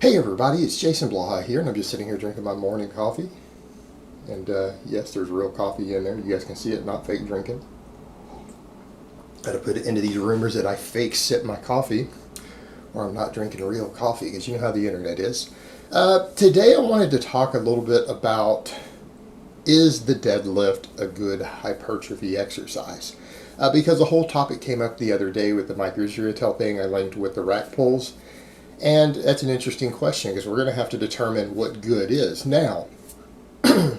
Hey everybody, it's Jason Blaha here, and I'm just sitting here drinking my morning coffee. And yes, there's real coffee in there. You guys can see it, not fake drinking. I had to put it into these rumors that I fake sip my coffee, or I'm not drinking real coffee, because you know how the internet is. Today I wanted to talk a little bit about, is the deadlift a good hypertrophy exercise? Because the whole topic came up the other day with the microzerotel thing I linked with the rack pulls. And that's an interesting question because we're going to have to determine what good is. Now, let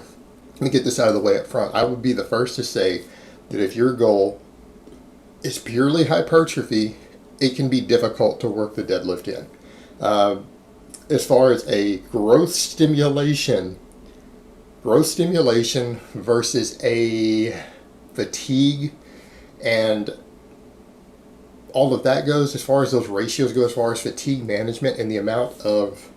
me get this out of the way up front. I would be the first to say that if your goal is purely hypertrophy, it can be difficult to work the deadlift in. As far as a growth stimulation versus a fatigue and all of that goes, as far as those ratios go, as far as fatigue management and the amount of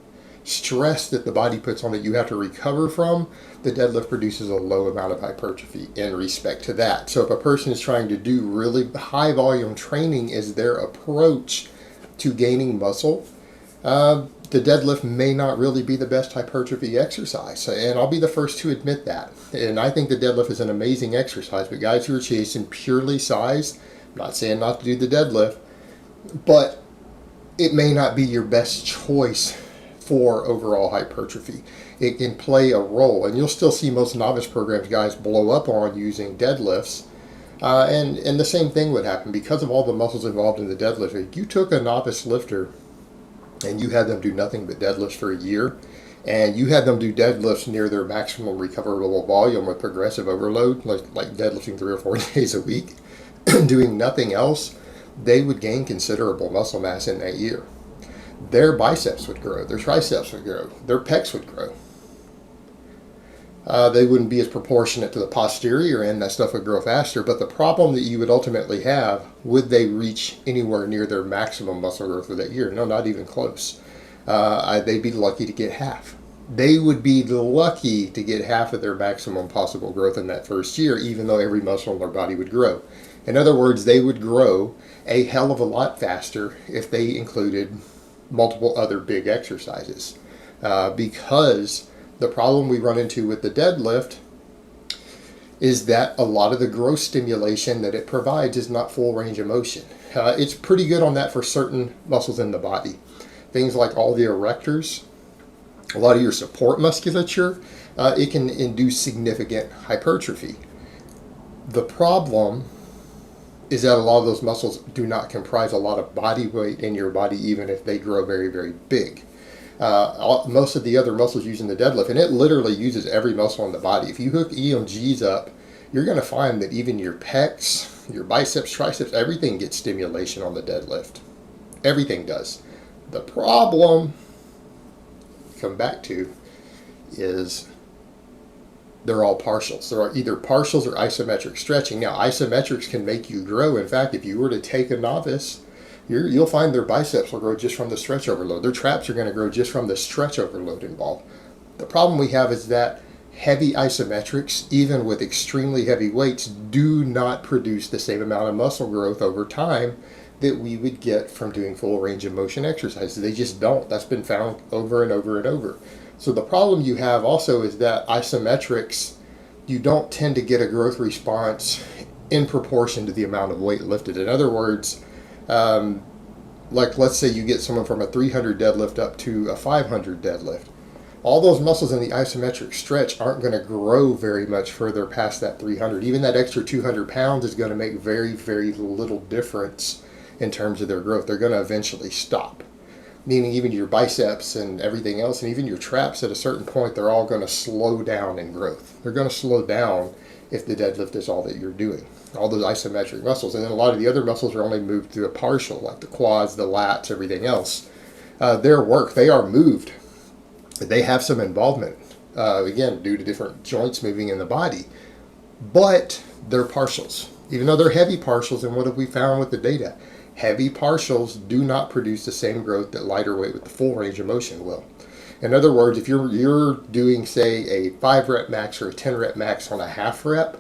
stress that the body puts on that you have to recover from, the deadlift produces a low amount of hypertrophy in respect to that. So if a person is trying to do really high volume training as their approach to gaining muscle, the deadlift may not really be the best hypertrophy exercise. And I'll be the first to admit that. And I think the deadlift is an amazing exercise, but guys who are chasing purely size, I'm not saying not to do the deadlift, but it may not be your best choice for overall hypertrophy. It can play a role, and you'll still see most novice programs guys blow up on using deadlifts. And the same thing would happen because of all the muscles involved in the deadlift. If you took a novice lifter and you had them do nothing but deadlifts for a year, and you had them do deadlifts near their maximum recoverable volume with progressive overload, like deadlifting 3 or 4 days a week, doing nothing else, they would gain considerable muscle mass in that year. Their biceps would grow, their triceps would grow, their pecs would grow. They wouldn't be as proportionate to the posterior end, that stuff would grow faster, but the problem that you would ultimately have, would they reach anywhere near their maximum muscle growth for that year? No, not even close. They'd be lucky to get half. They would be lucky to get half of their maximum possible growth in that first year, even though every muscle in their body would grow. In other words, they would grow a hell of a lot faster if they included multiple other big exercises. Because the problem we run into with the deadlift is that a lot of the growth stimulation that it provides is not full range of motion. It's pretty good on that for certain muscles in the body. Things like all the erectors, a lot of your support musculature, it can induce significant hypertrophy. The problem is that a lot of those muscles do not comprise a lot of body weight in your body, even if they grow very, very big. Most of the other muscles using the deadlift, and it literally uses every muscle in the body. If you hook EMGs up, you're going to find that even your pecs, your biceps, triceps, everything gets stimulation on the deadlift. Everything does. The problem, come back to, is they're all partials. There are either partials or isometric stretching. Now, isometrics can make you grow. In fact, if you were to take a novice, you'll find their biceps will grow just from the stretch overload. Their traps are going to grow just from the stretch overload involved. The problem we have is that heavy isometrics, even with extremely heavy weights, do not produce the same amount of muscle growth over time that we would get from doing full range of motion exercises. They just don't. That's been found over and over and over. So the problem you have also is that isometrics, you don't tend to get a growth response in proportion to the amount of weight lifted. In other words, like let's say you get someone from a 300 deadlift up to a 500 deadlift. All those muscles in the isometric stretch aren't going to grow very much further past that 300. Even that extra 200 pounds is going to make very, very little difference in terms of their growth. They're going to eventually stop. Meaning even your biceps and everything else, and even your traps at a certain point, they're all going to slow down in growth. They're going to slow down if the deadlift is all that you're doing. All those isometric muscles. And then a lot of the other muscles are only moved through a partial, like the quads, the lats, everything else. Their work, they are moved. They have some involvement, again, due to different joints moving in the body. But they're partials. Even though they're heavy partials, and what have we found with the data? Heavy partials do not produce the same growth that lighter weight with the full range of motion will. In other words, if you're doing, say, a 5 rep max or a 10 rep max on a half rep,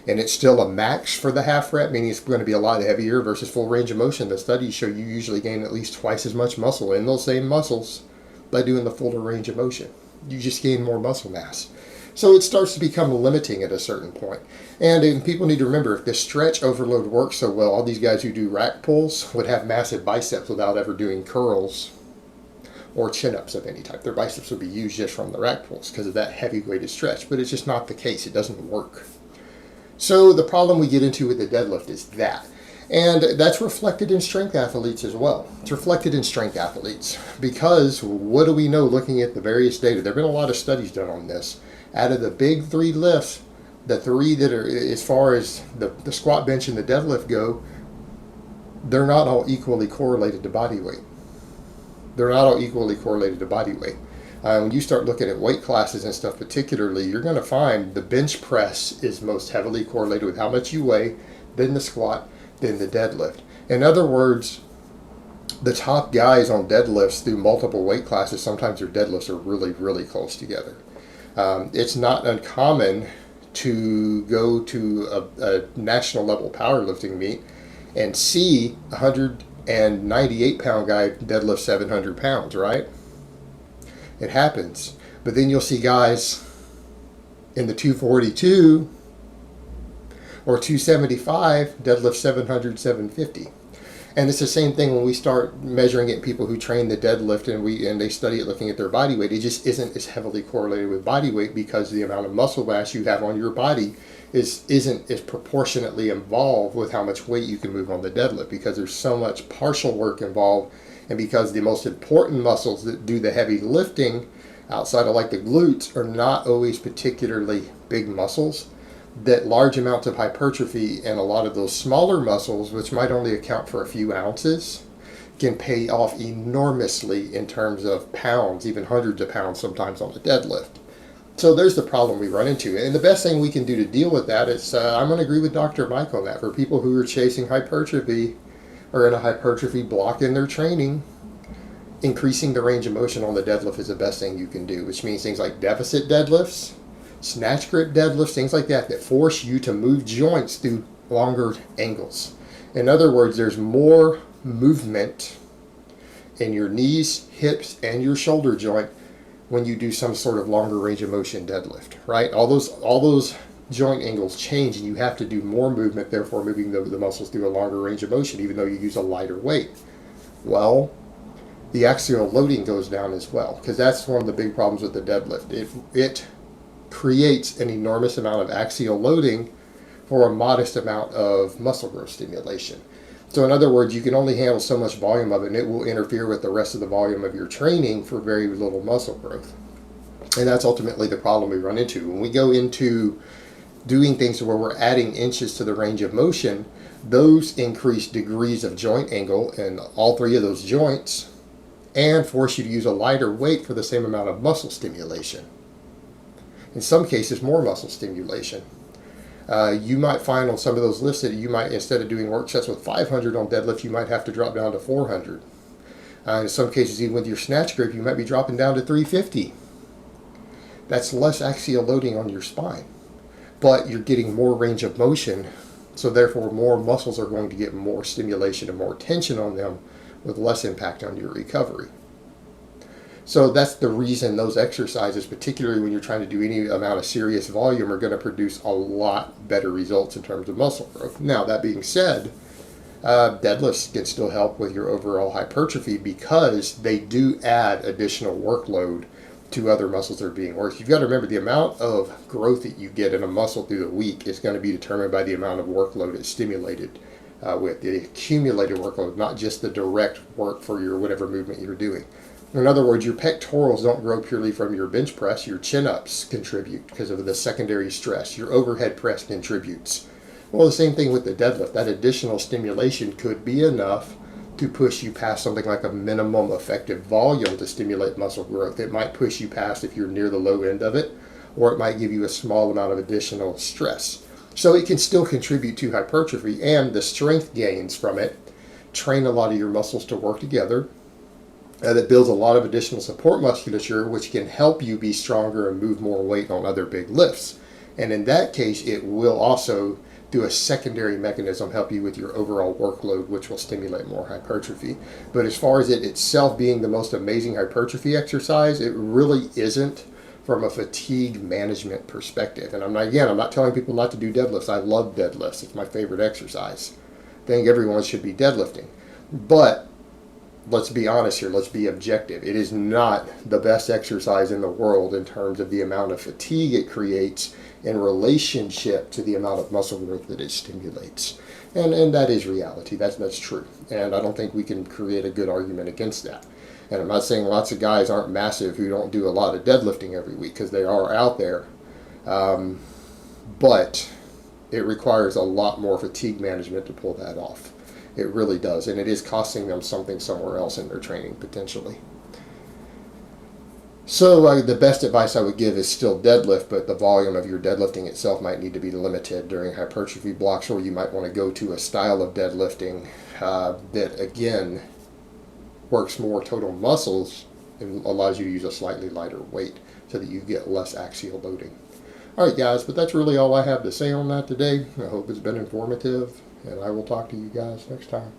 and it's still a max for the half rep, meaning it's going to be a lot heavier versus full range of motion, the studies show you usually gain at least twice as much muscle in those same muscles by doing the fuller range of motion. You just gain more muscle mass. So it starts to become limiting at a certain point. And people need to remember, if the stretch overload works so well, all these guys who do rack pulls would have massive biceps without ever doing curls or chin-ups of any type. Their biceps would be used just from the rack pulls because of that heavy weighted stretch. But it's just not the case. It doesn't work. So the problem we get into with the deadlift is that. And that's reflected in strength athletes as well. It's reflected in strength athletes because what do we know looking at the various data? There have been a lot of studies done on this. Out of the big three lifts, the three that are, as far as the squat, bench, and the deadlift go, they're not all equally correlated to body weight. They're not all equally correlated to body weight. When you start looking at weight classes and stuff particularly, you're going to find the bench press is most heavily correlated with how much you weigh, then the squat, then the deadlift. In other words, the top guys on deadlifts through multiple weight classes, sometimes their deadlifts are really, really close together. It's not uncommon to go to a national level powerlifting meet and see a 198 pound guy deadlift 700 pounds, right? It happens. But then you'll see guys in the 242 or 275 deadlift 700, 750. And it's the same thing when we start measuring it in people who train the deadlift and they study it looking at their body weight. It just isn't as heavily correlated with body weight because the amount of muscle mass you have on your body isn't as proportionately involved with how much weight you can move on the deadlift, because there's so much partial work involved, and because the most important muscles that do the heavy lifting outside of like the glutes are not always particularly big muscles, that large amounts of hypertrophy and a lot of those smaller muscles, which might only account for a few ounces, can pay off enormously in terms of pounds, even hundreds of pounds sometimes on a deadlift. So there's the problem we run into. And the best thing we can do to deal with that is, I'm going to agree with Dr. Mike on that. For people who are chasing hypertrophy or in a hypertrophy block in their training, increasing the range of motion on the deadlift is the best thing you can do, which means things like deficit deadlifts, snatch grip deadlifts, things like that force you to move joints through longer angles. In other words, there's more movement in your knees, hips, and your shoulder joint when you do some sort of longer range of motion deadlift, right? All those joint angles change, and you have to do more movement, therefore moving the muscles through a longer range of motion, even though you use a lighter weight. Well, the axial loading goes down as well, because that's one of the big problems with the deadlift. It creates an enormous amount of axial loading for a modest amount of muscle growth stimulation. So in other words, you can only handle so much volume of it, and it will interfere with the rest of the volume of your training for very little muscle growth. And that's ultimately the problem we run into. When we go into doing things where we're adding inches to the range of motion, those increase degrees of joint angle in all three of those joints and force you to use a lighter weight for the same amount of muscle stimulation. In some cases, more muscle stimulation. You might find on some of those lifts that you might, instead of doing work sets with 500 on deadlift, you might have to drop down to 400. In some cases, even with your snatch grip, you might be dropping down to 350. That's less axial loading on your spine, but you're getting more range of motion, so therefore more muscles are going to get more stimulation and more tension on them with less impact on your recovery. So that's the reason those exercises, particularly when you're trying to do any amount of serious volume, are going to produce a lot better results in terms of muscle growth. Now, that being said, deadlifts can still help with your overall hypertrophy because they do add additional workload to other muscles that are being worked. You've got to remember the amount of growth that you get in a muscle through the week is going to be determined by the amount of workload it's stimulated with, the accumulated workload, not just the direct work for your whatever movement you're doing. In other words, your pectorals don't grow purely from your bench press. Your chin-ups contribute because of the secondary stress. Your overhead press contributes. Well, the same thing with the deadlift. That additional stimulation could be enough to push you past something like a minimum effective volume to stimulate muscle growth. It might push you past if you're near the low end of it, or it might give you a small amount of additional stress. So it can still contribute to hypertrophy, and the strength gains from it train a lot of your muscles to work together. That builds a lot of additional support musculature, which can help you be stronger and move more weight on other big lifts. And in that case, it will also through a secondary mechanism, help you with your overall workload, which will stimulate more hypertrophy. But as far as it itself being the most amazing hypertrophy exercise, it really isn't from a fatigue management perspective. And I'm not telling people not to do deadlifts. I love deadlifts. It's my favorite exercise. I think everyone should be deadlifting. But let's be honest here. Let's be objective. It is not the best exercise in the world in terms of the amount of fatigue it creates in relationship to the amount of muscle growth that it stimulates. And that is reality. That's true. And I don't think we can create a good argument against that. And I'm not saying lots of guys aren't massive who don't do a lot of deadlifting every week, because they are out there. But it requires a lot more fatigue management to pull that off. It really does. And it is costing them something somewhere else in their training, potentially. So the best advice I would give is still deadlift, but the volume of your deadlifting itself might need to be limited during hypertrophy blocks, or you might want to go to a style of deadlifting that, again, works more total muscles and allows you to use a slightly lighter weight so that you get less axial loading. All right, guys, but that's really all I have to say on that today. I hope it's been informative, and I will talk to you guys next time.